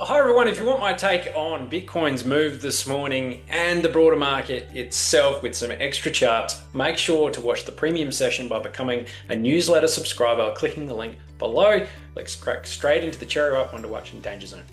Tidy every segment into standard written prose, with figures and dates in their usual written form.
Hi everyone, if you want my take on Bitcoin's move this morning and the broader market itself with some extra charts, make sure to watch the premium session by becoming a newsletter subscriber or clicking the link below. Let's crack straight into the cherry ripe one to watch in Danger Zone.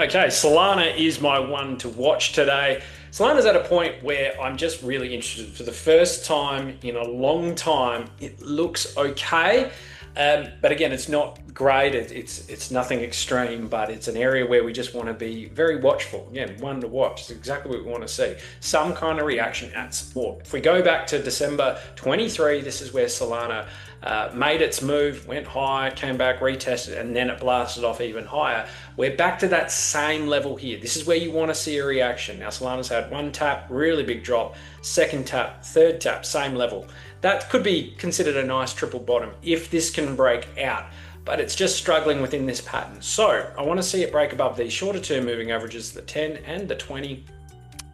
Okay, Solana is my one to watch today. Solana's at a point where I'm just really interested. For the first time in a long time, it looks okay. But again, it's not great. It's nothing extreme, but it's an area where we just want to be very watchful. Again, one to watch. It's exactly what we want to see. Some kind of reaction at support. If we go back to December 23, this is where Solana made its move, went high, came back, retested, and then it blasted off even higher. We're back to that same level here. This is where you want to see a reaction. Now, Solana's had one tap, really big drop, second tap, third tap, same level. That could be considered a nice triple bottom if this can break out, but it's just struggling within this pattern. So I want to see it break above these shorter term moving averages, the 10 and the 20,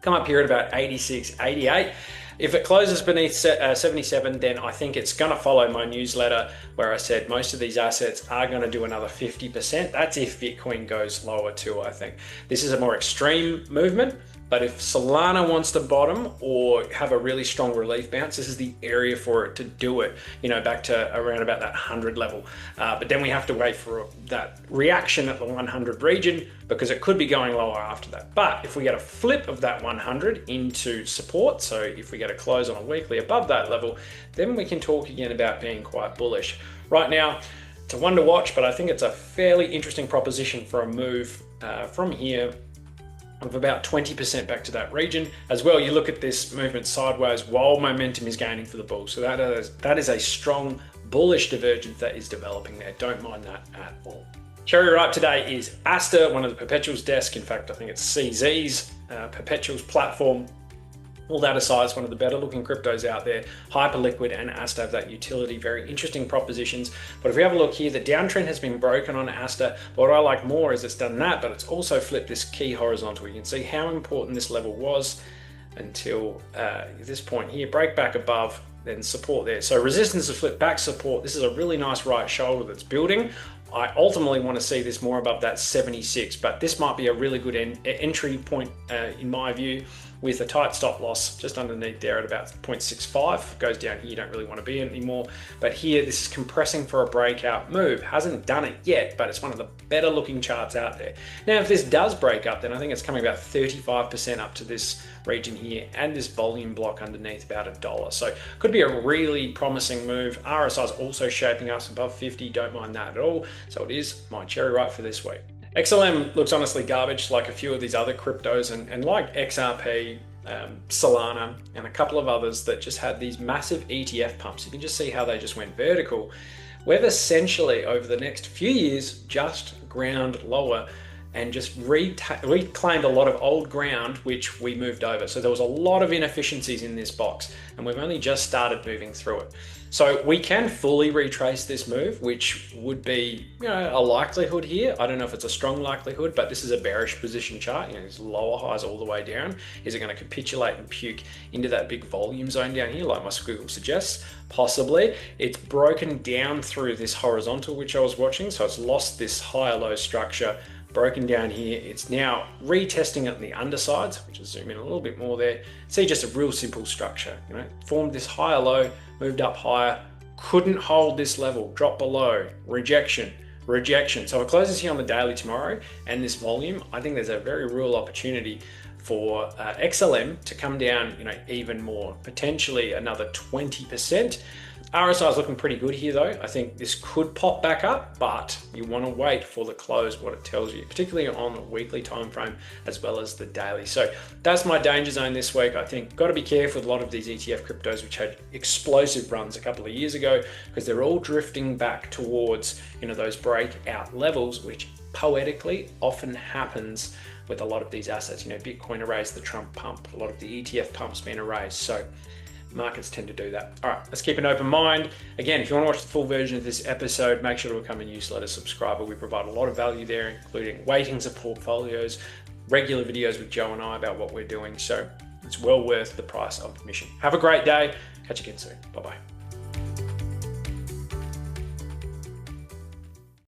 come up here at about 86, 88. If it closes beneath 77, then I think it's going to follow my newsletter where I said most of these assets are going to do another 50%. That's if Bitcoin goes lower too, I think. This is a more extreme movement, but if Solana wants to bottom or have a really strong relief bounce, this is the area for it to do it, back to around about that 100 level. But then we have to wait for that reaction at the 100 region because it could be going lower after that. But if we get a flip of that 100 into support, so if we get a close on a weekly above that level, then we can talk again about being quite bullish. Right now, it's a one to watch, but I think it's a fairly interesting proposition for a move from here of about 20% back to that region. As well, you look at this movement sideways while momentum is gaining for the bull. So that is a strong bullish divergence that is developing there. Don't mind that at all. Cherry ripe today is ASTER, one of the perpetuals desk. In fact, I think it's CZ's perpetuals platform. All that aside, it's one of the better looking cryptos out there. Hyperliquid and ASTER have that utility, very interesting propositions. But if we have a look here, the downtrend has been broken on ASTER. But what I like more is it's done that, but it's also flipped this key horizontal. You can see how important this level was until this point here. Break back above, then support there. So resistance to flip back, support. This is a really nice right shoulder that's building. I ultimately want to see this more above that 76, but this might be a really good entry point in my view, with a tight stop loss just underneath there at about 0.65. Goes down here, you don't really want to be in anymore. But here, this is compressing for a breakout move. Hasn't done it yet, but it's one of the better looking charts out there. Now, if this does break up, then I think it's coming about 35% up to this region here and this volume block underneath about $1. So could be a really promising move. RSI is also shaping us above 50. Don't mind that at all. So it is my cherry ripe for this week. XLM looks honestly garbage like a few of these other cryptos and like XRP, Solana, and a couple of others that just had these massive ETF pumps. You can just see how they just went vertical. We've essentially, over the next few years, just ground lower and just reclaimed a lot of old ground, which we moved over. So there was a lot of inefficiencies in this box, and we've only just started moving through it. So we can fully retrace this move, which would be a likelihood here. I don't know if it's a strong likelihood, but this is a bearish position chart. It's lower highs all the way down. Is it going to capitulate and puke into that big volume zone down here, like my squiggle suggests? Possibly. It's broken down through this horizontal, which I was watching, so it's lost this higher-low structure, broken down here. It's now retesting at the undersides, which is zoom in a little bit more there. See, just a real simple structure, formed this higher low, moved up higher, couldn't hold this level, dropped below, rejection. So if it closes here on the daily tomorrow and this volume, I think there's a very real opportunity for XLM to come down, even more, potentially another 20%. RSI is looking pretty good here though. I think this could pop back up, but you want to wait for the close, what it tells you, particularly on the weekly time frame as well as the daily. So that's my danger zone this week. I think got to be careful with a lot of these ETF cryptos which had explosive runs a couple of years ago because they're all drifting back towards those breakout levels, which poetically often happens with a lot of these assets. Bitcoin erased the Trump pump, a lot of the ETF pumps been erased. So markets tend to do that. All right, let's keep an open mind. Again, if you want to watch the full version of this episode, make sure to become a newsletter subscriber. We provide a lot of value there, including weightings of portfolios, regular videos with Joe and I about what we're doing. So it's well worth the price of admission. Have a great day. Catch you again soon. Bye-bye.